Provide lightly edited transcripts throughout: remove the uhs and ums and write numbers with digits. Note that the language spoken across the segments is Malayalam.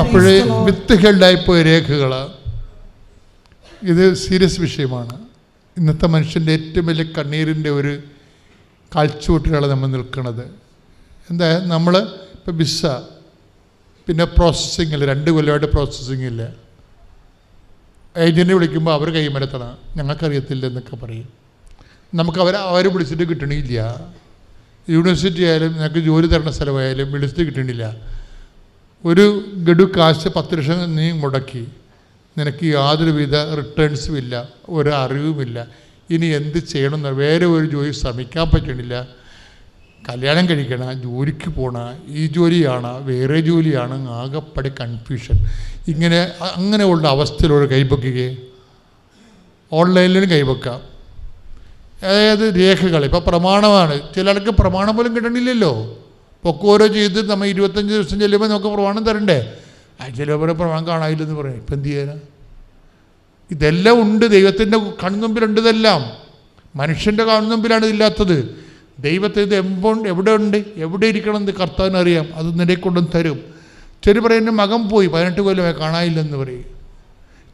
അപ്പോഴേ വിത്തുകളുണ്ടായിപ്പോയ രേഖകൾ. ഇത് സീരിയസ് വിഷയമാണ്. ഇന്നത്തെ മനുഷ്യൻ്റെ ഏറ്റവും വലിയ കണ്ണീരിൻ്റെ ഒരു കാഴ്ചവെട്ടിലാണ് നമ്മൾ നിൽക്കുന്നത്. എന്താ, നമ്മൾ ഇപ്പോൾ വിസ, പിന്നെ പ്രോസസ്സിങ് ഇല്ല, 2 കൊല്ലമായിട്ട് പ്രോസസ്സിങ് ഇല്ല. ഏജൻറ്റിനെ വിളിക്കുമ്പോൾ അവർ കൈമരത്തണം, ഞങ്ങൾക്കറിയത്തില്ല എന്നൊക്കെ പറയും. നമുക്ക് അവർ വിളിച്ചിട്ട് കിട്ടണില്ല. യൂണിവേഴ്സിറ്റി ആയാലും ഞങ്ങൾക്ക് ജോലി തരുന്ന സ്ഥലമായാലും വിളിച്ചിട്ട് കിട്ടണില്ല. ഒരു ഗഡു കാശ് 10 ലക്ഷം നീ മുടക്കി, നിനക്ക് യാതൊരുവിധ റിട്ടേൺസും ഇല്ല, ഒരു അറിവുമില്ല. ഇനി എന്ത് ചെയ്യണമെന്ന്, വേറെ ഒരു ജോലി ശ്രമിക്കാൻ പറ്റണില്ല. കല്യാണം കഴിക്കണം, ജോലിക്ക് പോകണം, ഈ ജോലിയാണ് വേറെ ജോലിയാണ്, ആകെപ്പടി കൺഫ്യൂഷൻ. അങ്ങനെയുള്ള അവസ്ഥയിലൂടെ കൈവയ്ക്കുകയെ ഓൺലൈനിലും കൈവയ്ക്കാം. അതായത് രേഖകൾ ഇപ്പോൾ പ്രമാണമാണ്. ചിലർക്ക് പ്രമാണം പോലും കിട്ടണില്ലല്ലോ. പൊക്കോരോ ചെയ്ത് നമ്മൾ 25 ദിവസം ചെല്ലുമ്പോൾ നമുക്ക് പ്രമാണം തരണ്ടേ. ചിലവരെ പ്രമാണം കാണാനില്ലെന്ന് പറയും. ഇപ്പം എന്ത് ചെയ്യാനാ? ഇതെല്ലാം ഉണ്ട്, ദൈവത്തിൻ്റെ കൺമുമ്പിലുണ്ട്. ഇതെല്ലാം മനുഷ്യൻ്റെ കൺമുമ്പിലാണ് ഇതില്ലാത്തത്. ദൈവത്തെ ഇത് എവിടെ ഉണ്ട്, എവിടെ ഇരിക്കണം എന്ന് കർത്താവിനറിയാം. അത് നിന്നെ കൊണ്ടും തരും. ചെറു പറയുന്ന മകൻ പോയി 18 കൊല്ലമായി കാണാനില്ലെന്ന് പറയും.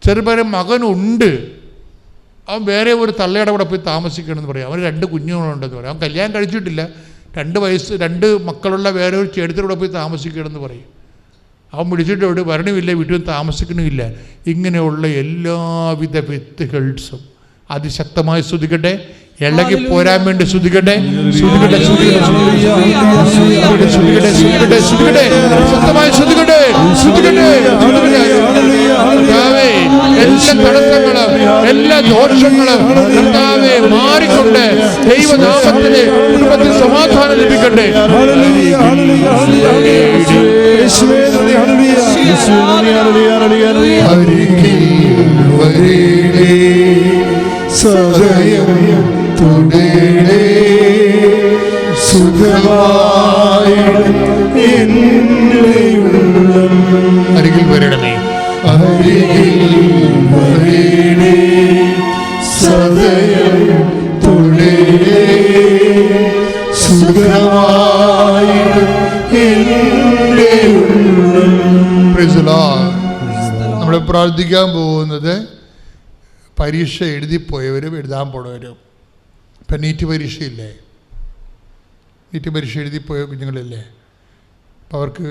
ചെറു പറയും മകനുണ്ട്, അവൻ വേറെ ഒരു തള്ളയുടെ കൂടെ പോയി താമസിക്കണമെന്ന് പറയും. അവന് 2 കുഞ്ഞുങ്ങളുണ്ടെന്ന് പറയും. അവൻ കല്യാണം കഴിച്ചിട്ടില്ല, 2 വയസ്സ് 2 മക്കളുള്ള വേറെ ഒരു ചേട്ടത്തിൻ്റെ കൂടെ പോയി താമസിക്കണമെന്ന് പറയും. അവൻ വിളിച്ചിട്ട് അവിടെ വരണമില്ല, വീട്ടിൽ താമസിക്കണമില്ല. ഇങ്ങനെയുള്ള എല്ലാവിധ വിത്തുകൾസും അതിശക്തമായി സ്തുതിക്കട്ടെ. ഇളകി പോരാൻ വേണ്ടി സ്തുതിക്കട്ടെ. സ്തുതിക്കട്ടെ, ശക്തമായി സ്തുതിക്കട്ടെ, സ്തുതിക്കട്ടെ. എല്ലാ തടസ്സങ്ങളും എല്ലാ ദോഷങ്ങളും കർത്താവേ മാറിക്കൊണ്ട് ദൈവനാമത്തിലെ കുടുംബത്തിൽ സമാധാനം ലഭിക്കട്ടെ. അരികിൽ വരണമേ, നമ്മൾ പ്രാർത്ഥിക്കാൻ പോകുന്നത് പരീക്ഷ എഴുതിപ്പോയവരും എഴുതാൻ പോണവരും. ഇപ്പം നീറ്റ് പരീക്ഷയില്ലേ, നീറ്റ് പരീക്ഷ എഴുതിപ്പോയ കുഞ്ഞുങ്ങളില്ലേ, അപ്പോൾ അവർക്ക്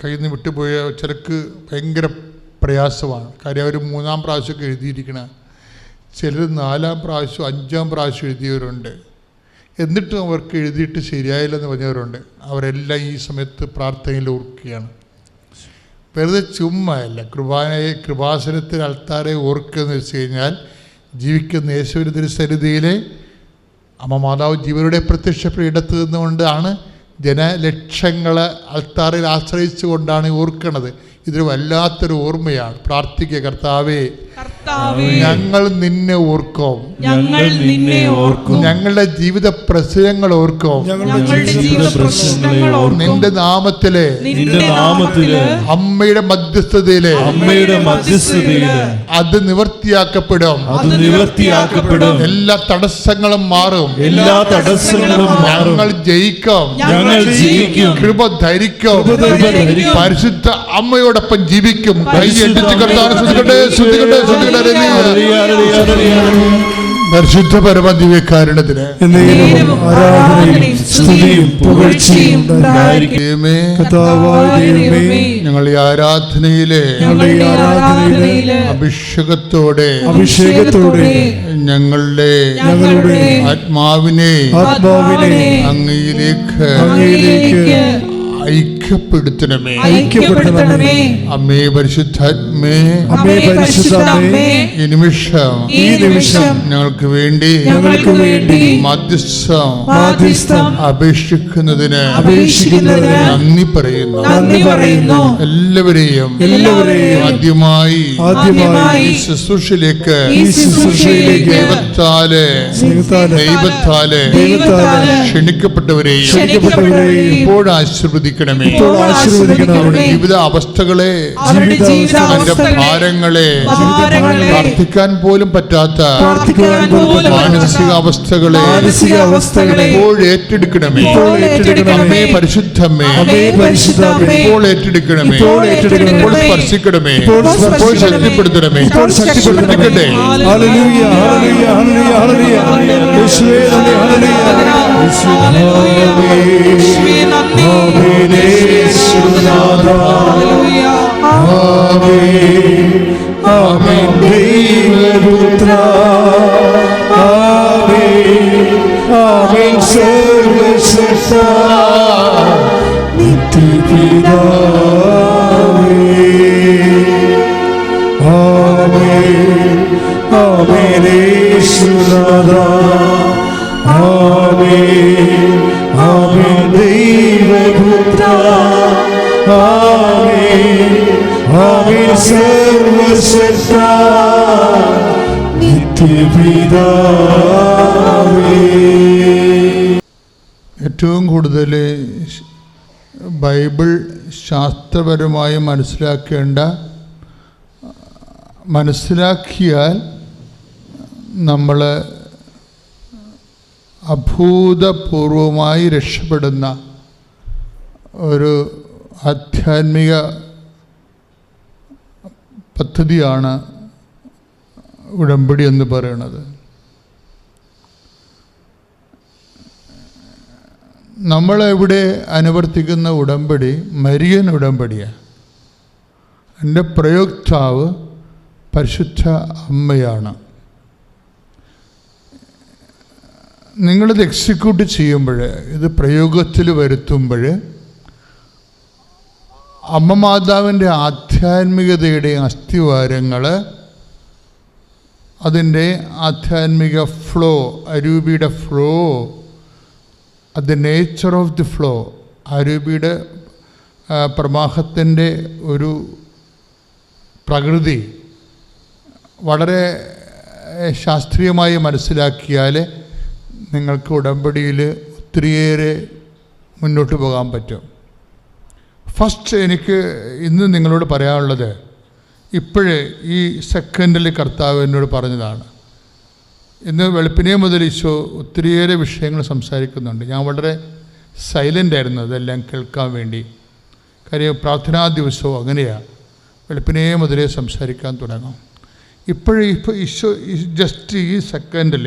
കയ്യിൽ നിന്ന് വിട്ടുപോയ ചിലർക്ക് ഭയങ്കര പ്രയാസമാണ്. കാര്യം അവർ 3-ാം പ്രാവശ്യമൊക്കെ എഴുതിയിരിക്കണം. ചിലർ 4-ാം പ്രാവശ്യം 5-ാം പ്രാവശ്യം എഴുതിയവരുണ്ട്. എന്നിട്ടും അവർക്ക് എഴുതിയിട്ട് ശരിയായില്ലെന്ന് പറഞ്ഞവരുണ്ട്. അവരെല്ലാം ഈ സമയത്ത് പ്രാർത്ഥനയിൽ ഓർക്കുകയാണ്. വെറുതെ ചുമ്മല്ല, കൃപാസനത്തിൽ അൾത്താരെ ഓർക്കുക എന്ന് വെച്ച് കഴിഞ്ഞാൽ ജീവിക്കുന്ന യേശുവിൻ്റെ തിരുസന്നിധിയിലെ അമ്മ മാതാവ് ജീവരുടെ പ്രത്യക്ഷപ്പെട്ട ഇടത്ത് നിന്നുകൊണ്ടാണ് ജനലക്ഷങ്ങളെ അൾത്താറിൽ ആശ്രയിച്ചുകൊണ്ടാണ് ഓർക്കുന്നത്. ഇതൊരു വല്ലാത്തൊരു ഓർമ്മയാണ്. പ്രാർത്ഥിക്കുക, കർത്താവേ ഞങ്ങൾ നിന്നെ ഓർക്കും, ഞങ്ങളുടെ ജീവിത പ്രശ്നങ്ങൾ ഓർക്കും. നിന്റെ നാമത്തിലെ അമ്മയുടെ മധ്യസ്ഥതയിലെ അത് നിവർത്തിയാക്കപ്പെടും. എല്ലാ തടസ്സങ്ങളും മാറും. ഞങ്ങൾ ജയിക്കും. കൃപ ധരിക്കും. പരിശുദ്ധ അമ്മയോടൊപ്പം ജീവിക്കും. കൈ എട്ടിച്ച് കർത്താവിനെ സ്തുതിക്കട്ടെ, സ്തുതിക്കട്ടെ, സ്തുതിക്കട്ടെ. പരിശുദ്ധ പരമദിവ്യകാരുണ്യത്തിന് ഞങ്ങൾ ഈ ആരാധനയിലെ അഭിഷേകത്തോടെ ഞങ്ങളുടെ ആത്മാവിനെ അങ്ങയിലേക്ക് ഐക്യപ്പെടുത്തണമേ. അമ്മേ പരിശുദ്ധാത്മേ, ഈ നിമിഷം ഞങ്ങൾക്ക് വേണ്ടി മധ്യസ്ഥം അപേക്ഷിക്കുന്നതിന് നന്ദി പറയുന്നു. എല്ലാവരെയും ആദ്യമായി ശുശ്രൂഷയിലേക്ക് ദൈവത്താലെ ക്ഷണിക്കപ്പെട്ടവരെയും ഇപ്പോൾ ആശീർവദിക്കുന്നു. ആശീർവദിക്കണമേ. ജീവിത അവസ്ഥകളെ, ഭാരങ്ങളെ, പ്രാർത്ഥിക്കാൻ പോലും പറ്റാത്ത മാനസികാവസ്ഥകളെ ഇപ്പോൾ ഏറ്റെടുക്കണമേ. അമ്മേ പരിശുദ്ധമേ, ഇപ്പോൾ ഏറ്റെടുക്കണമേ, ഇപ്പോൾ സ്പർശിക്കണമേ, ഇപ്പോൾ ശക്തിപ്പെടുത്തണമേ. ശക്തിപ്പെടുത്തിക്കട്ടെ. ഏറ്റവും കൂടുതൽ ബൈബിൾ ശാസ്ത്രപരമായി മനസ്സിലാക്കിയാൽ നമ്മൾ അഭൂതപൂർവമായി രക്ഷപ്പെടുന്ന ഒരു ആധ്യാത്മിക പദ്ധതിയാണ് ഉടമ്പടി എന്ന് പറയുന്നത്. നമ്മളിവിടെ അനുവർത്തിക്കുന്ന ഉടമ്പടി മരിയൻ ഉടമ്പടിയാണ്. എൻ്റെ പ്രയോക്താവ് പരിശുദ്ധ അമ്മയാണ്. നിങ്ങളിത് എക്സിക്യൂട്ട് ചെയ്യുമ്പോൾ, ഇത് പ്രയോഗത്തിൽ വരുത്തുമ്പോൾ, അമ്മ മാതാവിൻ്റെ ആധ്യാത്മികതയുടെ അസ്ഥിവാരങ്ങൾ, അതിൻ്റെ ആധ്യാത്മിക ഫ്ലോ, അരൂപിയുടെ flow, the nature of the flow, അരൂപിയുടെ പ്രവാഹത്തിൻ്റെ ഒരു പ്രകൃതി വളരെ ശാസ്ത്രീയമായി മനസ്സിലാക്കിയാൽ നിങ്ങൾക്ക് ഉടമ്പടിയിൽ ഒത്തിരിയേറെ മുന്നോട്ട് പോകാൻ പറ്റും. ഫസ്റ്റ് എനിക്ക് ഇന്ന് നിങ്ങളോട് പറയാനുള്ളത്, ഇപ്പോഴേ ഈ സെക്കൻഡിൽ കർത്താവ് എന്നോട് പറഞ്ഞതാണ്. ഇന്ന് വെളുപ്പിനെ മുതൽ ഈശോ ഒത്തിരിയേറെ വിഷയങ്ങൾ സംസാരിക്കുന്നുണ്ട്. ഞാൻ വളരെ സൈലൻ്റ് ആയിരുന്നു അതെല്ലാം കേൾക്കാൻ വേണ്ടി. കാര്യം പ്രാർത്ഥനാ ദിവസവും അങ്ങനെയാണ്, വെളുപ്പിനെ മുതലേ സംസാരിക്കാൻ തുടങ്ങും. ഇപ്പോൾ ഈശോ ജസ്റ്റ് ഈ സെക്കൻഡിൽ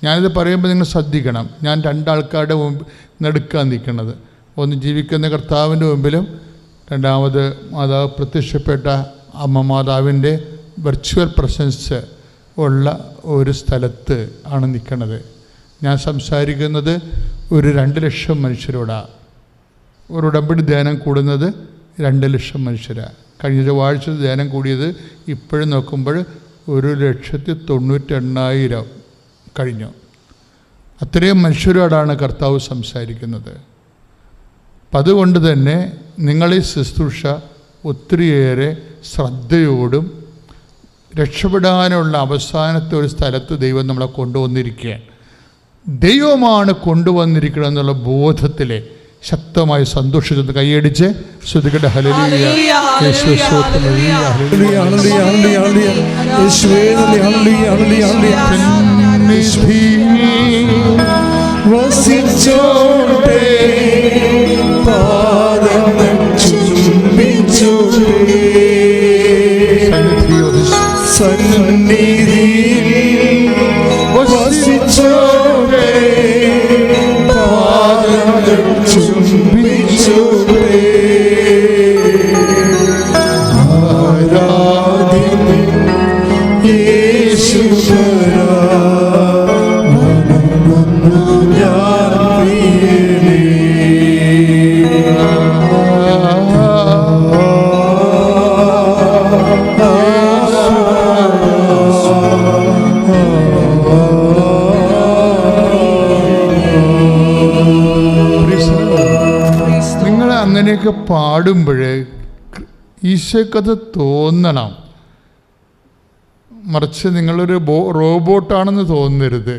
ഞാനിത് പറയുമ്പോൾ നിങ്ങൾ ശ്രദ്ധിക്കണം. ഞാൻ രണ്ടാൾക്കാരുടെ നടുക്കാൻ നിൽക്കുന്നത്, ഒന്ന് ജീവിക്കുന്ന കർത്താവിൻ്റെ മുമ്പിലും രണ്ടാമത് മാതാവ് പ്രത്യക്ഷപ്പെട്ട അമ്മ മാതാവിൻ്റെ വെർച്വൽ പ്രസൻസ് ഉള്ള ഒരു സ്ഥലത്ത് ആണ് നിൽക്കുന്നത്. ഞാൻ സംസാരിക്കുന്നത് ഒരു 2 ലക്ഷം മനുഷ്യരോടാണ്. ഒരു ഉടമ്പടി ധ്യാനം കൂടുന്നത് 2 ലക്ഷം മനുഷ്യരാണ്. കഴിഞ്ഞ ചൊവ്വാഴ്ച ധ്യാനം കൂടിയത് ഇപ്പോഴും നോക്കുമ്പോൾ 1,98,000 കഴിഞ്ഞു. അത്രയും മനുഷ്യരോടാണ് കർത്താവ് സംസാരിക്കുന്നത്. അപ്പം അതുകൊണ്ട് തന്നെ നിങ്ങളീ ശുശ്രൂഷ ഒത്തിരിയേറെ ശ്രദ്ധയോടും രക്ഷപ്പെടാനുള്ള അവസാനത്തെ ഒരു സ്ഥലത്ത് ദൈവം നമ്മളെ കൊണ്ടുവന്നിരിക്കുകയാണ്. ദൈവമാണ് കൊണ്ടുവന്നിരിക്കണമെന്നുള്ള ബോധത്തിലെ ശക്തമായി സന്തോഷിച്ചത് കൈയടിച്ച് ശ്രുതികട്ടെ. ഹല്ലേലൂയ, യേശുവേ സ്തോത്രം, ഹല്ലേലൂയ, ഹല്ലേലൂയ, ഹല്ലേലൂയ, ഹല്ലേലൂയ, യേശുവേ ഹല്ലേലൂയ, ഹല്ലേലൂയ, വസിച്ചോട്ടെ പാദങ്ങൾ ചുംബിച്ചോട്ടെ സന്നിധിയിൽ വസിച്ചോട്ടെ പാദങ്ങൾ ചുംബിച്ചോട്ടെ ആരാധ്യൻ യേശുവരാ അങ്ങനെയൊക്കെ പാടുമ്പോൾ ഈശോക്കത് തോന്നണം. മറിച്ച് നിങ്ങളൊരു റോബോട്ടാണെന്ന് തോന്നരുത്.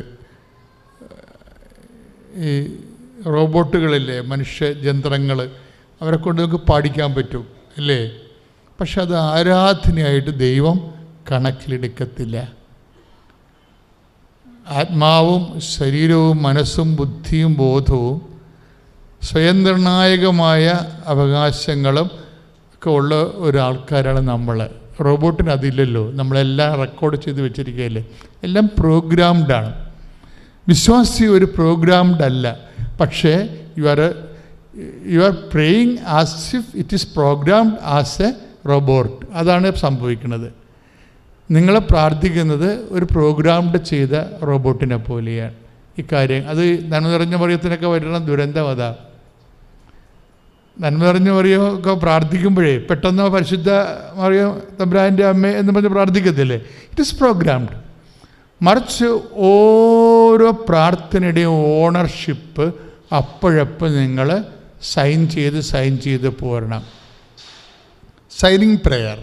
ഈ റോബോട്ടുകളില്ലേ, മനുഷ്യയന്ത്രങ്ങൾ, അവരെ കൊണ്ട് നമുക്ക് പാടിക്കാൻ പറ്റും അല്ലേ? പക്ഷെ അത് ആരാധനയായിട്ട് ദൈവം കണക്കിലെടുക്കത്തില്ല. ആത്മാവും ശരീരവും മനസ്സും ബുദ്ധിയും ബോധവും സ്വയം നിർണായകമായ അവകാശങ്ങളും ഒക്കെ ഉള്ള ഒരാൾക്കാരാണ് നമ്മൾ. റോബോട്ടിന് അതില്ലല്ലോ. നമ്മളെല്ലാം റെക്കോർഡ് ചെയ്ത് വെച്ചിരിക്കുകയല്ലേ. എല്ലാം പ്രോഗ്രാംഡാണ്. വിശ്വാസി ഒരു പ്രോഗ്രാംഡ് അല്ല. പക്ഷേ you are praying as if it is programmed as A robot. അതാണ് സംഭവിക്കുന്നത്. നിങ്ങൾ പ്രാർത്ഥിക്കുന്നത് ഒരു പ്രോഗ്രാംഡ് ചെയ്ത റോബോട്ടിനെ പോലെയാണ്. ഇക്കാര്യം അത് നന്മ നിറഞ്ഞ മറിയത്തിനൊക്കെ വരുന്ന ദുരന്തം അതാ. നന്മ നിറഞ്ഞ മറിയമൊക്കെ പ്രാർത്ഥിക്കുമ്പോഴേ പെട്ടെന്ന് പരിശുദ്ധ മറിയം തമ്പുരാൻ്റെ അമ്മ എന്ന് പറഞ്ഞ് പ്രാർത്ഥിക്കത്തില്ലേ? It is programmed. മറിച്ച് ഓരോ പ്രാർത്ഥനയുടെയും ഓണർഷിപ്പ് അപ്പോഴപ്പോൾ നിങ്ങൾ സൈൻ ചെയ്ത് പോരണം. Signing prayer.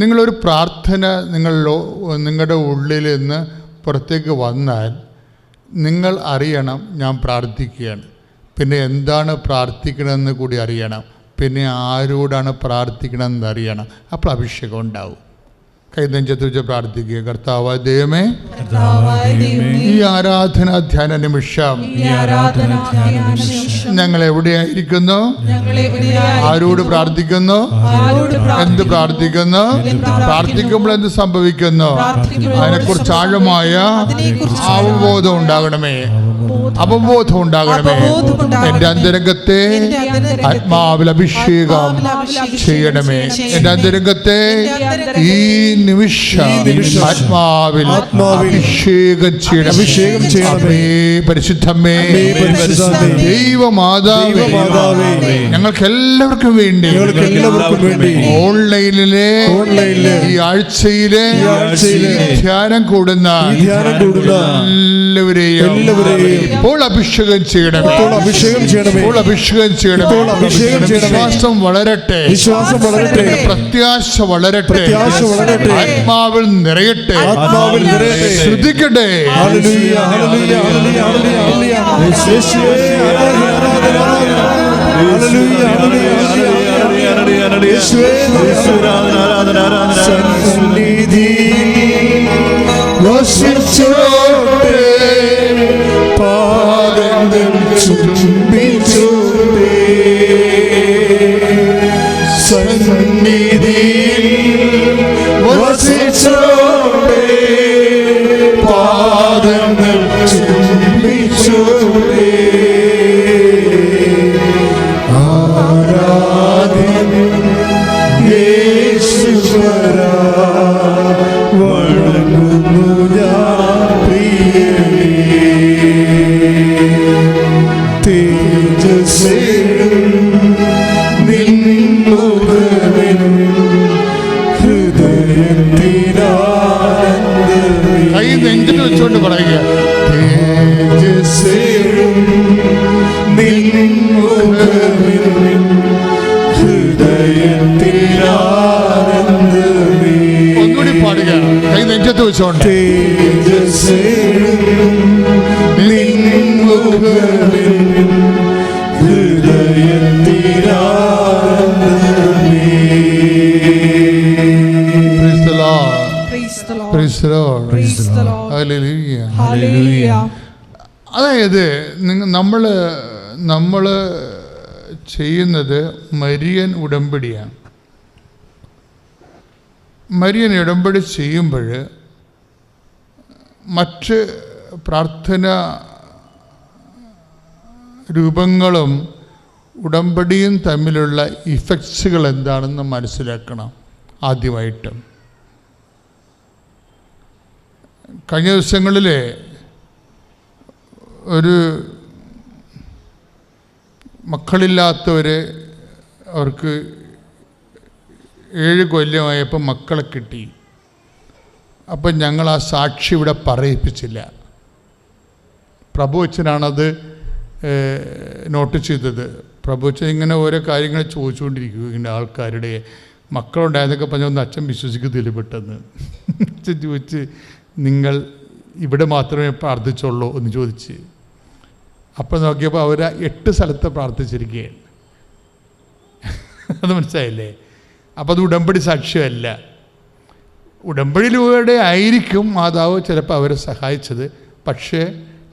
നിങ്ങളൊരു പ്രാർത്ഥന നിങ്ങളുടെ ഉള്ളിൽ നിന്ന് പുറത്തേക്ക് വന്നാൽ നിങ്ങൾ അറിയണം ഞാൻ പ്രാർത്ഥിക്കുകയാണ്. പിന്നെ എന്താണ് പ്രാർത്ഥിക്കണമെന്ന് കൂടി അറിയണം. പിന്നെ ആരോടാണ് പ്രാർത്ഥിക്കണമെന്ന് അറിയണം. അപ്പോൾ അഭിഷേകം ഉണ്ടാവും. കൈനെഞ്ചത്ത് വെച്ച് പ്രാർത്ഥിക്കുക. കർത്താവായ ദൈവമേ, ഈ ആരാധനാ ധ്യാന നിമിഷം ഞങ്ങൾ എവിടെയായിരിക്കുന്നു? ആരോട് പ്രാർത്ഥിക്കുന്നു? എന്ത് പ്രാർത്ഥിക്കുന്നു? പ്രാർത്ഥിക്കുമ്പോൾ എന്ത് സംഭവിക്കുന്നു? അതിനെക്കുറിച്ച് ആഴമായ അവബോധം ഉണ്ടാകണമേ. എൻ്റെ അന്തരംഗത്തെ ആത്മാവിൽ അഭിഷേകം ചെയ്യണമേ. എൻ്റെ അന്തരംഗത്തെ ഈ നിമിഷം ആത്മാവിൽ അഭിഷേകം ചെയ്യണമേ. പരിശുദ്ധമേ, ദൈവമാതാവേ, ഞങ്ങൾക്ക് എല്ലാവർക്കും വേണ്ടി ഓൺലൈനിലെ ഈ ആഴ്ചയിലെ ധ്യാനം കൂടുന്ന എല്ലാവരെയും ഇപ്പോൾ അഭിഷേകം ചെയ്യണമേ. വിശ്വാസം വളരട്ടെ. പ്രത്യാശ വളരട്ടെ. ആത്മാവിൽ നിറയട്ടെ. ശ്രദ്ധിക്കട്ടെ. നെഞ്ചിട്ട് വെച്ചുകൊണ്ട് പറയുക, ഒന്നുകൂടി പാടുക. കൈ നെഞ്ചത്ത് വെച്ചോണ്ട് അതായത് നമ്മൾ ചെയ്യുന്നത് മരിയൻ ഉടമ്പടിയാണ്. മരിയൻ ഉടമ്പടി ചെയ്യുമ്പോൾ മറ്റ് പ്രാർത്ഥന രൂപങ്ങളും ഉടമ്പടിയും തമ്മിലുള്ള ഇഫക്ട്സുകൾ എന്താണെന്ന് മനസ്സിലാക്കണം. ആദ്യമായിട്ട് കഴിഞ്ഞ ദിവസങ്ങളിൽ ഒരു മക്കളില്ലാത്തവരെ അവർക്ക് 7 കൊല്ലമായപ്പോൾ മക്കളെ കിട്ടി. അപ്പം ഞങ്ങൾ ആ സാക്ഷി ഇവിടെ പറയിപ്പിച്ചില്ല. പ്രഭുവച്ചനാണത് നോട്ട് ചെയ്തത്. പ്രഭുവച്ചൻ ഇങ്ങനെ ഓരോ കാര്യങ്ങൾ ചോദിച്ചുകൊണ്ടിരിക്കും. ഇങ്ങനെ ആൾക്കാരുടെ മക്കളുണ്ടായതൊക്കെ പറഞ്ഞൊന്ന് അച്ഛൻ വിശ്വസിക്കത്തില്ല പെട്ടെന്ന്. അച്ഛൻ ചോദിച്ച് നിങ്ങൾ ഇവിടെ മാത്രമേ പ്രാർത്ഥിച്ചുള്ളൂ എന്ന് ചോദിച്ച്. അപ്പോൾ നോക്കിയപ്പോൾ അവർ 8 സ്ഥലത്ത് പ്രാർത്ഥിച്ചിരിക്കുകയാണ്. അത് മനസ്സിലായില്ലേ? അപ്പോൾ അത് ഉടമ്പടി സാക്ഷ്യമല്ല. ഉടമ്പടിയിലൂടെ ആയിരിക്കും മാതാവ് ചിലപ്പോൾ അവരെ സഹായിച്ചത്. പക്ഷേ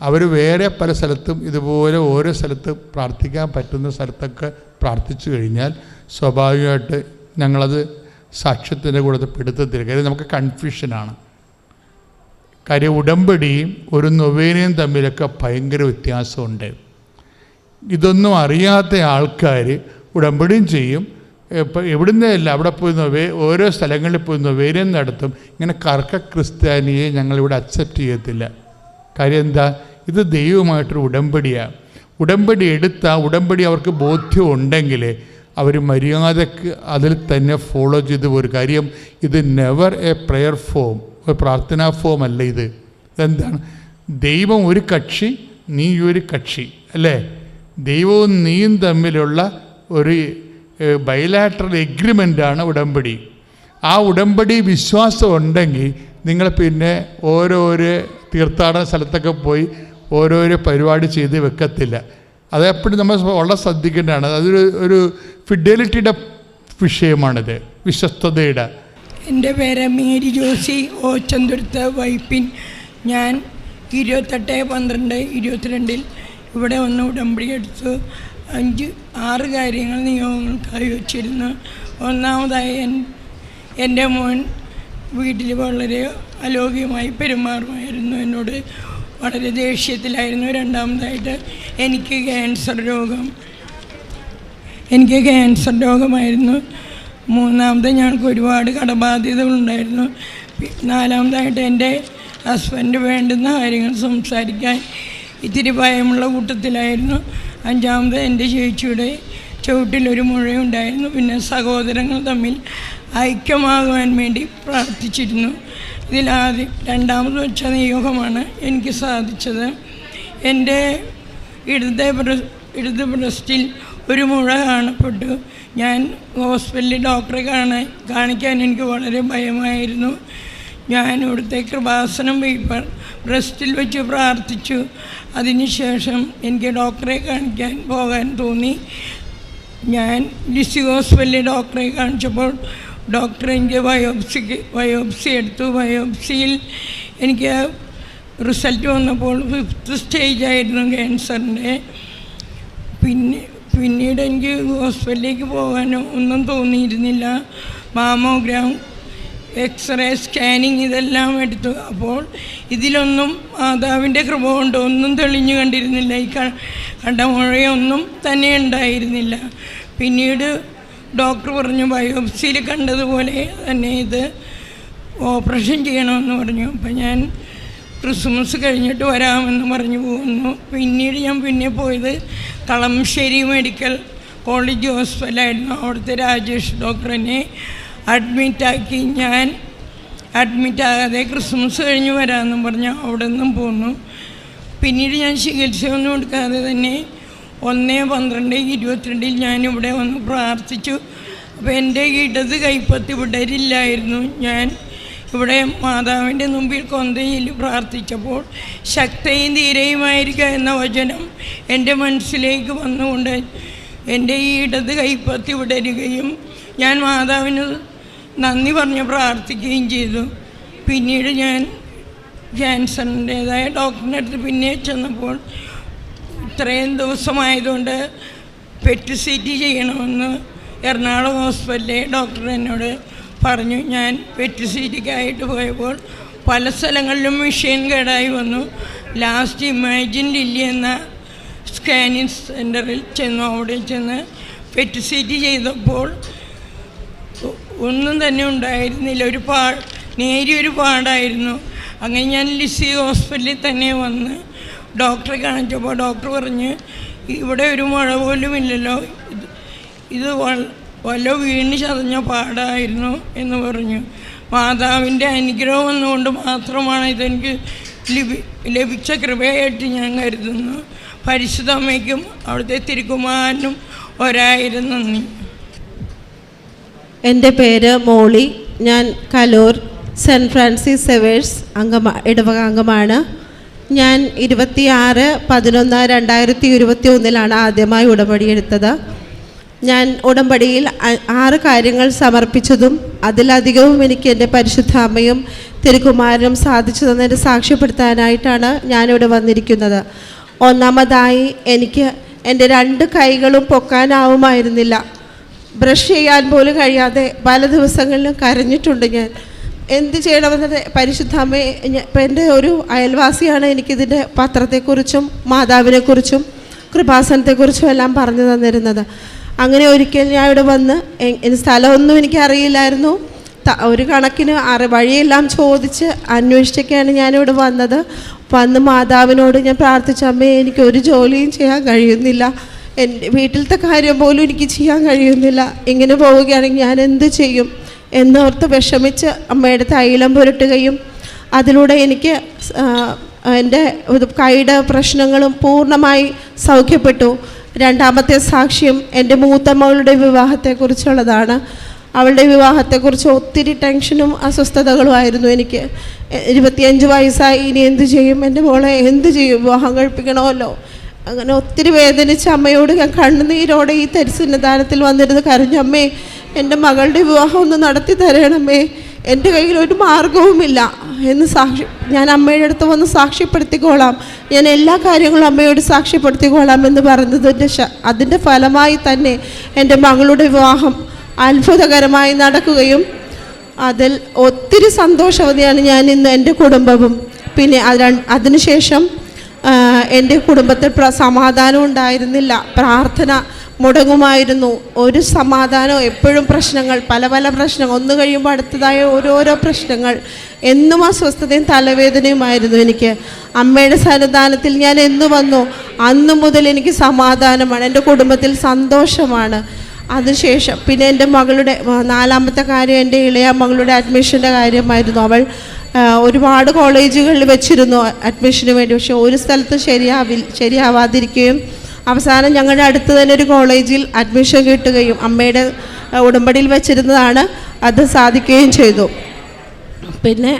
അവർ വേറെ പല സ്ഥലത്തും ഇതുപോലെ ഓരോ സ്ഥലത്ത് പ്രാർത്ഥിക്കാൻ പറ്റുന്ന സ്ഥലത്തൊക്കെ പ്രാർത്ഥിച്ചു കഴിഞ്ഞാൽ സ്വാഭാവികമായിട്ട് ഞങ്ങളത് സാക്ഷ്യത്തിൻ്റെ കൂടെ പെടുത്തത്തില്ല. കാര്യം നമുക്ക് കൺഫ്യൂഷനാണ്. കാര്യം ഉടമ്പടിയും ഒരു നൊവേനയും തമ്മിലൊക്കെ ഭയങ്കര വ്യത്യാസമുണ്ട്. ഇതൊന്നും അറിയാത്ത ആൾക്കാർ ഉടമ്പടിയും ചെയ്യും, ഇപ്പം എവിടുന്നല്ല അവിടെ പോയി ഓരോ സ്ഥലങ്ങളിൽ പോയി നൊവേനയും നടത്തും. ഇങ്ങനെ കർക്ക ക്രിസ്ത്യാനിയെ ഞങ്ങളിവിടെ അക്സെപ്റ്റ് ചെയ്യത്തില്ല. കാര്യം എന്താ? ഇത് ദൈവമായിട്ടൊരു ഉടമ്പടിയാണ്. ഉടമ്പടി എടുത്താൽ ഉടമ്പടി അവർക്ക് ബോധ്യം ഉണ്ടെങ്കിൽ അവർ മര്യാദക്ക് അതിൽ തന്നെ ഫോളോ ചെയ്ത് ഒരു കാര്യം. ഇത് നെവർ എ പ്രെയർ ഫോം, ഒരു പ്രാർത്ഥനാ ഫോം അല്ല ഇത്. ഇതെന്താണ്? ദൈവം ഒരു കക്ഷി, നീ ഒരു കക്ഷി അല്ലേ? ദൈവവും നീയും തമ്മിലുള്ള ഒരു ബൈലാറ്ററൽ എഗ്രിമെൻ്റാണ് ഉടമ്പടി. ആ ഉടമ്പടി വിശ്വാസം ഉണ്ടെങ്കിൽ നിങ്ങൾ പിന്നെ ഓരോരോ തീർത്ഥാടന സ്ഥലത്തൊക്കെ പോയി ഓരോരോ പരിപാടി ചെയ്ത് വെക്കത്തില്ല. അതെപ്പോഴും നമ്മൾ വളരെ ശ്രദ്ധിക്കേണ്ടതാണ്. അതൊരു ഫിഡലിറ്റിയുടെ വിഷയമാണിത്, വിശ്വസ്തതയുടെ. എൻ്റെ പേര് മേരി ജോസി, ഓച്ചന്തുരുത്ത് വൈപ്പിൻ. ഞാൻ 28/12/22 ഇവിടെ വന്ന് ഉടമ്പടി എടുത്തു. 5-6 കാര്യങ്ങൾ നിയോഗങ്ങൾക്കായി വച്ചിരുന്നു. ഒന്നാമതായി എൻ്റെ മോൻ വീട്ടിൽ വളരെ അലോക്യമായി പെരുമാറുമായിരുന്നു, എന്നോട് വളരെ ദേഷ്യത്തിലായിരുന്നു. രണ്ടാമതായിട്ട് എനിക്ക് ക്യാൻസർ രോഗമായിരുന്നു. മൂന്നാമത് ഞങ്ങൾക്ക് ഒരുപാട് കടബാധ്യതകളുണ്ടായിരുന്നു. നാലാമതായിട്ട് എൻ്റെ ഹസ്ബൻഡ് വേണ്ടുന്ന കാര്യങ്ങൾ സംസാരിക്കാൻ ഇത്തിരി ഭയമുള്ള കൂട്ടത്തിലായിരുന്നു. അഞ്ചാമത് എൻ്റെ ചേച്ചിയുടെ ചുവട്ടിലൊരു മുഴയുണ്ടായിരുന്നു. പിന്നെ സഹോദരങ്ങൾ തമ്മിൽ ഐക്യമാകുവാൻ വേണ്ടി പ്രാർത്ഥിച്ചിരുന്നു. രണ്ടാമത് വെച്ച നിയോഗമാണ് എനിക്ക് സാധിച്ചത്. എൻ്റെ ഇടത് ബ്രസ്റ്റിൽ ഒരു മുഴ കാണപ്പെട്ടു. ഞാൻ ഹോസ്പിറ്റലിൽ ഡോക്ടറെ കാണിക്കാൻ എനിക്ക് വളരെ ഭയമായിരുന്നു. ഞാൻ ഇവിടുത്തെ കൃപാസനം പേപ്പർ ബ്രസ്റ്റിൽ വെച്ച് പ്രാർത്ഥിച്ചു. അതിനുശേഷം എനിക്ക് ഡോക്ടറെ കാണിക്കാൻ പോകാൻ തോന്നി. ഞാൻ ലിസി ഹോസ്പിറ്റലിൽ ഡോക്ടറെ കാണിച്ചപ്പോൾ ഡോക്ടർ എനിക്ക് ബയോപ്സി എടുത്തു. ബയോപ്സിയിൽ എനിക്ക് റിസൾട്ട് വന്നപ്പോൾ 5th സ്റ്റേജായിരുന്നു ക്യാൻസറിൻ്റെ. പിന്നീട് എനിക്ക് ഹോസ്പിറ്റലിലേക്ക് പോകാനോ ഒന്നും തോന്നിയിരുന്നില്ല. മാമോഗ്രാം, എക്സ്റേ, സ്കാനിങ് ഇതെല്ലാം എടുത്തു. അപ്പോൾ ഇതിലൊന്നും മാതാവിൻ്റെ കൃപ കൊണ്ട് ഒന്നും തെളിഞ്ഞു കണ്ടിരുന്നില്ല. ഈ കണ്ട മുഴയൊന്നും തന്നെ ഉണ്ടായിരുന്നില്ല. പിന്നീട് ഡോക്ടർ പറഞ്ഞു ബയോപ്സിയിൽ കണ്ടതുപോലെ തന്നെ ഇത് ഓപ്പറേഷൻ ചെയ്യണമെന്ന് പറഞ്ഞു. അപ്പം ഞാൻ ക്രിസ്മസ് കഴിഞ്ഞിട്ട് വരാമെന്ന് പറഞ്ഞു പോകുന്നു. പിന്നീട് ഞാൻ പോയത് കളമശ്ശേരി മെഡിക്കൽ കോളേജ് ഹോസ്പിറ്റലായിരുന്നു. അവിടുത്തെ രാജേഷ് ഡോക്ടറിനെ അഡ്മിറ്റാക്കി. ഞാൻ അഡ്മിറ്റാകാതെ ക്രിസ്മസ് കഴിഞ്ഞ് വരാമെന്നും പറഞ്ഞ് അവിടെ നിന്നും പോന്നു. പിന്നീട് ഞാൻ ചികിത്സയൊന്നും എടുക്കാതെ തന്നെ 1/12/22 ഞാനിവിടെ വന്ന് പ്രാർത്ഥിച്ചു. അപ്പോൾ എൻ്റെ ഇടത് കൈപ്പത്തി വിടരില്ലായിരുന്നു. ഞാൻ ഇവിടെ മാതാവിൻ്റെ മുമ്പിൽ കൊന്തയിൽ പ്രാർത്ഥിച്ചപ്പോൾ ശക്തയും ധീരയുമായിരിക്കുക എന്ന വചനം എൻ്റെ മനസ്സിലേക്ക് വന്നുകൊണ്ട് എൻ്റെ ഈ ഇടത് കൈപ്പത്തി വിടരുകയും ഞാൻ മാതാവിന് നന്ദി പറഞ്ഞ് പ്രാർത്ഥിക്കുകയും ചെയ്തു. പിന്നീട് ഞാൻ ക്യാൻസറിൻ്റേതായ ഡോക്ടറിൻ്റെ അടുത്ത് പിന്നെ ചെന്നപ്പോൾ ഇത്രയും ദിവസമായതുകൊണ്ട് പെറ്റ് CT ചെയ്യണമെന്ന് എറണാകുളം ഹോസ്പിറ്റലിലെ ഡോക്ടർ എന്നോട് പറഞ്ഞു. ഞാൻ പെറ്റ് CTക്കായിട്ട് പോയപ്പോൾ പല സ്ഥലങ്ങളിലും മെഷീൻ കേടായി വന്നു. ലാസ്റ്റ് ഇമാജിൻ ലില്ലി എന്ന സ്കാനിങ് സെൻറ്ററിൽ ചെന്നു. അവിടെ ചെന്ന് പെറ്റ് CT ചെയ്തപ്പോൾ ഒന്നും തന്നെ ഉണ്ടായിരുന്നില്ല. നേരിയൊരു പാടായിരുന്നു. അങ്ങനെ ഞാൻ ലിസി ഹോസ്പിറ്റലിൽ തന്നെ വന്ന് ഡോക്ടറെ കാണിച്ചപ്പോൾ ഡോക്ടർ പറഞ്ഞ് ഇവിടെ ഒരു മുഴ പോലും ഇല്ലല്ലോ, ഇത് വല്ല വീണ് ചതഞ്ഞ പാടായിരുന്നു എന്ന് പറഞ്ഞു. മാതാവിൻ്റെ അനുഗ്രഹം വന്നുകൊണ്ട് മാത്രമാണ് ഇതെനിക്ക് ലഭിച്ച കൃപയായിട്ട് ഞാൻ കരുതുന്നു. പരിശുദ്ധ അമ്മയ്ക്കും അവിടുത്തെ തിരുക്കുമാരനും 1000 നന്ദി. എൻ്റെ പേര് മോളി. ഞാൻ കലൂർ സെൻറ്റ് ഫ്രാൻസിസ് സെവേഴ്സ് ഇടവക അംഗമാണ്. ഞാൻ 26/11/2021 ആദ്യമായി ഉടമ്പടി എടുത്തത്. ഞാൻ ഉടമ്പടിയിൽ 6 കാര്യങ്ങൾ സമർപ്പിച്ചതും അതിലധികവും എനിക്ക് എൻ്റെ പരിശുദ്ധ അമ്മയും തിരുക്കുമാരനും സാധിച്ചു തന്നതിന് സാക്ഷ്യപ്പെടുത്താനായിട്ടാണ് ഞാനിവിടെ വന്നിരിക്കുന്നത്. ഒന്നാമതായി, എനിക്ക് എൻ്റെ 2 കൈകളും പൊക്കാനാവുമായിരുന്നില്ല. ബ്രഷ് ചെയ്യാൻ പോലും കഴിയാതെ പല ദിവസങ്ങളിലും കരഞ്ഞിട്ടുണ്ട് ഞാൻ. എന്ത് ചെയ്യണമെന്നത് പരിശുദ്ധ അമ്മയെ, ഇപ്പം എൻ്റെ ഒരു അയൽവാസിയാണ് എനിക്കിതിൻ്റെ പത്രത്തെക്കുറിച്ചും മാതാവിനെക്കുറിച്ചും കൃപാസനത്തെക്കുറിച്ചും എല്ലാം പറഞ്ഞു തന്നിരുന്നത്. അങ്ങനെ ഒരിക്കൽ ഞാൻ ഇവിടെ വന്ന്, സ്ഥലമൊന്നും എനിക്കറിയില്ലായിരുന്നു, ഒരു കണക്കിന് വഴിയെല്ലാം ചോദിച്ച് അന്വേഷിച്ചൊക്കെയാണ് ഞാനിവിടെ വന്നത്. വന്ന് മാതാവിനോട് ഞാൻ പ്രാർത്ഥിച്ച, അമ്മേ എനിക്ക് ഒരു ജോലിയും ചെയ്യാൻ കഴിയുന്നില്ല, എൻ്റെ വീട്ടിലത്തെ കാര്യം പോലും എനിക്ക് ചെയ്യാൻ കഴിയുന്നില്ല, ഇങ്ങനെ പോവുകയാണെങ്കിൽ ഞാൻ എന്ത് ചെയ്യും എന്നോർത്ത് വിഷമിച്ച് അമ്മയുടെ തൈലം പുരട്ടുകയും അതിലൂടെ എനിക്ക് എൻ്റെ കൈയുടെ പ്രശ്നങ്ങളും പൂർണ്ണമായി സൗഖ്യപ്പെട്ടു. രണ്ടാമത്തെ സാക്ഷ്യം എൻ്റെ മൂത്ത മകളുടെ വിവാഹത്തെക്കുറിച്ചുള്ളതാണ്. അവളുടെ വിവാഹത്തെക്കുറിച്ച് ഒത്തിരി ടെൻഷനും അസ്വസ്ഥതകളുമായിരുന്നു എനിക്ക്. 25 വയസ്സായി, ഇനി എന്ത് ചെയ്യും, എൻ്റെ മോളെ എന്ത് ചെയ്യും, വിവാഹം കഴിപ്പിക്കണമല്ലോ. അങ്ങനെ ഒത്തിരി വേദനിച്ച അമ്മയോട് ഞാൻ കണ്ണുനീരോടെ ഈ തരിസന്നിധാനത്തിൽ വന്നിരുന്ന് കരഞ്ഞു, അമ്മേ എൻ്റെ മകളുടെ വിവാഹം ഒന്ന് നടത്തി തരണമേ, എൻ്റെ കയ്യിൽ ഒരു മാർഗവുമില്ല എന്ന് ഞാൻ അമ്മയുടെ അടുത്ത് വന്ന് സാക്ഷ്യപ്പെടുത്തിക്കോളാം, ഞാൻ എല്ലാ കാര്യങ്ങളും അമ്മയോട് സാക്ഷ്യപ്പെടുത്തിക്കോളാം എന്ന് പറഞ്ഞതിൻ്റെ അതിൻ്റെ ഫലമായി തന്നെ എൻ്റെ മകളുടെ വിവാഹം അത്ഭുതകരമായി നടക്കുകയും അതിൽ ഒത്തിരി സന്തോഷവതിയാണ് ഞാൻ ഇന്ന് എൻ്റെ കുടുംബവും. പിന്നെ അതിനുശേഷം എൻ്റെ കുടുംബത്തിൽ സമാധാനം ഉണ്ടായിരുന്നില്ല, പ്രാർത്ഥന മുടങ്ങുമായിരുന്നു, ഒരു സമാധാനം, എപ്പോഴും പ്രശ്നങ്ങൾ, പല പല പ്രശ്നങ്ങൾ, ഒന്ന് കഴിയുമ്പോൾ അടുത്തതായ ഓരോരോ പ്രശ്നങ്ങൾ, എന്നും അസ്വസ്ഥതയും തലവേദനയുമായിരുന്നു എനിക്ക്. അമ്മയുടെ സന്നിധാനത്തിൽ ഞാൻ എന്ന് വന്നു അന്നു മുതൽ എനിക്ക് സമാധാനമാണ്, എൻ്റെ കുടുംബത്തിൽ സന്തോഷമാണ്. അതിനുശേഷം പിന്നെ എൻ്റെ മകളുടെ 4ാമത്തെ കാര്യം എൻ്റെ ഇളയ മകളുടെ അഡ്മിഷൻ്റെ കാര്യമായിരുന്നു. അവൾ ഒരുപാട് കോളേജുകളിൽ വെച്ചിരുന്നു അഡ്മിഷന് വേണ്ടി, പക്ഷേ ഒരു സ്ഥലത്ത് ശരിയാവാതിരിക്കുകയും അവസാനം ഞങ്ങളുടെ അടുത്ത് തന്നെ ഒരു കോളേജിൽ അഡ്മിഷൻ കിട്ടുകയും അമ്മയുടെ ഉടമ്പടിയിൽ വെച്ചിരുന്നതാണ്, അത് സാധിക്കുകയും ചെയ്തു. പിന്നെ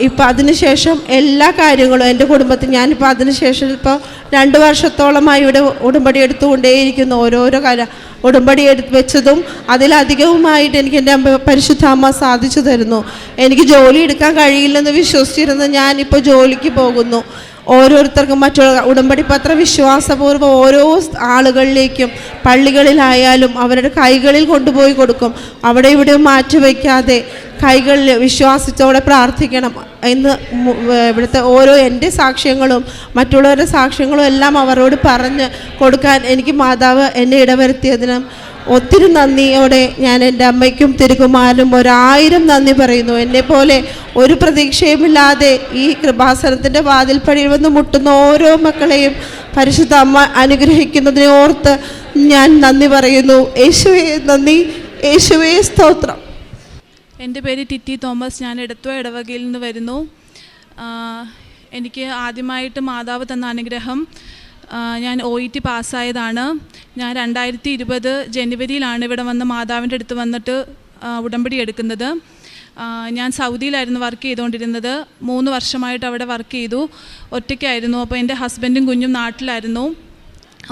ഇപ്പം അതിനുശേഷം എല്ലാ കാര്യങ്ങളും എൻ്റെ കുടുംബത്തിൽ ഞാനിപ്പോൾ അതിനുശേഷം ഇപ്പോൾ 2 വർഷത്തോളമായി ഇവിടെ ഉടമ്പടി എടുത്തുകൊണ്ടേയിരിക്കുന്നു. ഓരോരോ കാര്യം ഉടമ്പടി വെച്ചതും അതിലധികവുമായിട്ട് എനിക്ക് എൻ്റെ പരിശുദ്ധ അമ്മ സാധിച്ചു തരുന്നു. എനിക്ക് ജോലി എടുക്കാൻ കഴിയില്ലെന്ന് വിശ്വസിച്ചിരുന്ന ഞാനിപ്പോൾ ജോലിക്ക് പോകുന്നു. ഓരോരുത്തർക്കും മറ്റുള്ള ഉടമ്പടി പത്ര വിശ്വാസപൂർവ്വം ഓരോ ആളുകളിലേക്കും പള്ളികളിലായാലും അവരുടെ കൈകളിൽ കൊണ്ടുപോയി കൊടുക്കും. അവിടെ ഇവിടെ മാറ്റിവെക്കാതെ കൈകളിൽ വിശ്വാസത്തോടെ പ്രാർത്ഥിക്കണം എന്ന് ഇവിടുത്തെ ഓരോ എൻ്റെ സാക്ഷ്യങ്ങളും മറ്റുള്ളവരുടെ സാക്ഷ്യങ്ങളും എല്ലാം അവരോട് പറഞ്ഞ് കൊടുക്കാൻ എനിക്ക് മാതാവ് എന്നെ ഇടവരുത്തിയതിനും ഒത്തിരി നന്ദിയോടെ ഞാൻ എൻ്റെ അമ്മയ്ക്കും തിരുക്കുമാരനും 1000 നന്ദി പറയുന്നു. എന്നെപ്പോലെ ഒരു പ്രതീക്ഷയുമില്ലാതെ ഈ കൃപാസനത്തിൻ്റെ വാതിൽപ്പടിയിൽ വന്ന് മുട്ടുന്ന ഓരോ മക്കളെയും പരിശുദ്ധ അമ്മ അനുഗ്രഹിക്കുന്നതിനെ ഓർത്ത് ഞാൻ നന്ദി പറയുന്നു. യേശുവേ നന്ദി, യേശുവേ സ്തോത്രം. എൻ്റെ പേര് ടിറ്റി തോമസ്, ഞാൻ എടത്വ ഇടവകയിൽ നിന്ന് വരുന്നു. എനിക്ക് ആദ്യമായിട്ട് മാതാവ് തന്ന അനുഗ്രഹം, ഞാൻ OET പാസ്സായതാണ്. ഞാൻ 2020 ജനുവരിയിലാണ് ഇവിടെ വന്ന് മാതാവിൻ്റെ അടുത്ത് വന്നിട്ട് ഉടമ്പടി എടുക്കുന്നത്. ഞാൻ സൗദിയിലായിരുന്നു വർക്ക് ചെയ്തുകൊണ്ടിരുന്നത്. 3 വർഷമായിട്ട് അവിടെ വർക്ക് ചെയ്തു, ഒറ്റയ്ക്കായിരുന്നു. അപ്പോൾ എൻ്റെ ഹസ്ബൻഡും കുഞ്ഞും നാട്ടിലായിരുന്നു.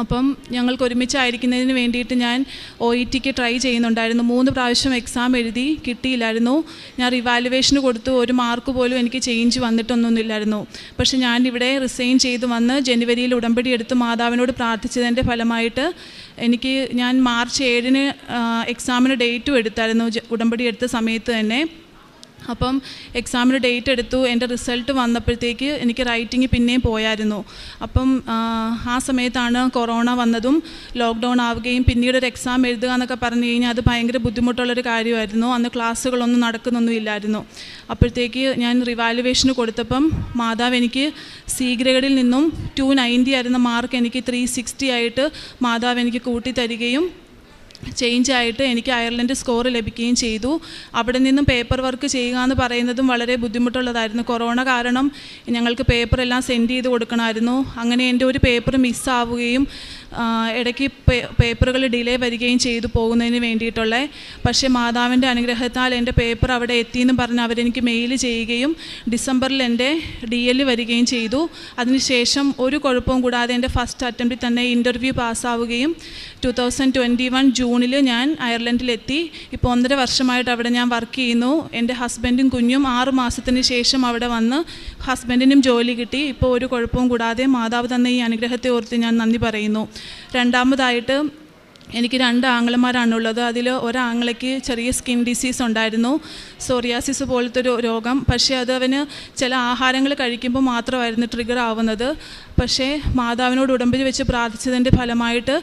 അപ്പം ഞങ്ങൾക്ക് ഒരുമിച്ചായിരിക്കുന്നതിന് വേണ്ടിയിട്ട് ഞാൻ OETക്ക് ട്രൈ ചെയ്യുന്നുണ്ടായിരുന്നു. 3 പ്രാവശ്യം എക്സാം എഴുതി, കിട്ടിയില്ലായിരുന്നു. ഞാൻ റിവാലുവേഷന് കൊടുത്തു, ഒരു മാർക്ക് പോലും എനിക്ക് ചേഞ്ച് വന്നിട്ടൊന്നുമില്ലായിരുന്നു. പക്ഷെ ഞാനിവിടെ റിസൈൻ ചെയ്ത് വന്ന് ജനുവരിയിൽ ഉടമ്പടി എടുത്ത് മാതാവിനോട് പ്രാർത്ഥിച്ചതിൻ്റെ ഫലമായിട്ട് ഞാൻ മാർച്ച് 7 എക്സാമിന് ഡേറ്റും എടുത്തായിരുന്നു, ഉടമ്പടി എടുത്ത സമയത്ത് തന്നെ. അപ്പം എക്സാമിന് ഡേറ്റ് എടുത്തു. എൻ്റെ റിസൾട്ട് വന്നപ്പോഴത്തേക്ക് എനിക്ക് റൈറ്റിംഗ് പിന്നെയും പോയായിരുന്നു. അപ്പം ആ സമയത്താണ് കൊറോണ വന്നതും ലോക്ക്ഡൗൺ ആവുകയും പിന്നീട് ഒരു എക്സാം എഴുതുക എന്നൊക്കെ പറഞ്ഞു കഴിഞ്ഞാൽ അത് ഭയങ്കര ബുദ്ധിമുട്ടുള്ളൊരു കാര്യമായിരുന്നു. അന്ന് ക്ലാസ്സുകളൊന്നും നടക്കുന്നൊന്നും ഇല്ലായിരുന്നു. അപ്പോഴത്തേക്ക് ഞാൻ റിവാലുവേഷന് കൊടുത്തപ്പം മാതാവ് എനിക്ക് C ഗ്രേഡിൽ നിന്നും 290 ആയിരുന്ന മാർക്ക് എനിക്ക് 360 ആയിട്ട് മാതാവ് എനിക്ക് കൂട്ടി തരികയും ചേഞ്ചായിട്ട് എനിക്ക് അയർലൻഡ് സ്കോർ ലഭിക്കുകയും ചെയ്തു. അവിടെ നിന്നും പേപ്പർ വർക്ക് ചെയ്യുക എന്ന് പറയുന്നതും വളരെ ബുദ്ധിമുട്ടുള്ളതായിരുന്നു. കൊറോണ കാരണം ഞങ്ങൾക്ക് പേപ്പറെല്ലാം സെൻഡ് ചെയ്ത് കൊടുക്കണമായിരുന്നു. അങ്ങനെ എൻ്റെ ഒരു പേപ്പർ മിസ്സാവുകയും ഇടയ്ക്ക് പേപ്പറുകൾ ഡിലേ വരികയും ചെയ്തു പോകുന്നതിന് വേണ്ടിയിട്ടുള്ള. പക്ഷേ മാതാവിൻ്റെ അനുഗ്രഹത്താൽ എൻ്റെ പേപ്പർ അവിടെ എത്തിയെന്ന് പറഞ്ഞ് അവരെനിക്ക് മെയിൽ ചെയ്യുകയും ഡിസംബറിൽ എൻ്റെ DL വരികയും ചെയ്തു. അതിനുശേഷം ഒരു കുഴപ്പവും കൂടാതെ എൻ്റെ ഫസ്റ്റ് അറ്റംപ്റ്റിൽ തന്നെ ഇൻ്റർവ്യൂ പാസ്സാവുകയും 2021 ജൂണിൽ ഞാൻ അയർലൻഡിലെത്തി. ഇപ്പോൾ 1.5 വർഷമായിട്ട് അവിടെ ഞാൻ വർക്ക് ചെയ്യുന്നു. എൻ്റെ ഹസ്ബൻഡും കുഞ്ഞും 6 മാസത്തിന് ശേഷം അവിടെ വന്ന് ഹസ്ബൻഡിനും ജോലി കിട്ടി. ഇപ്പോൾ ഒരു കുഴപ്പവും കൂടാതെ മാതാവ് തന്ന ഈ അനുഗ്രഹത്തെ ഓർത്ത് ഞാൻ നന്ദി പറയുന്നു. രണ്ടാമതായിട്ട് എനിക്ക് 2 ആങ്ങളമാരാണുള്ളത്. അതിൽ ഒരാങ്ങളയ്ക്ക് ചെറിയ സ്കിൻ ഡിസീസ് ഉണ്ടായിരുന്നു, സോറിയാസിസ് പോലത്തെ ഒരു രോഗം. പക്ഷേ അത് അവന് ചില ആഹാരങ്ങൾ കഴിക്കുമ്പോൾ മാത്രമായിരുന്നു ട്രിഗർ ആവുന്നത്. പക്ഷേ മാതാവിനോട് ഉടമ്പടി വെച്ച് പ്രാർത്ഥിച്ചതിൻ്റെ ഫലമായിട്ട്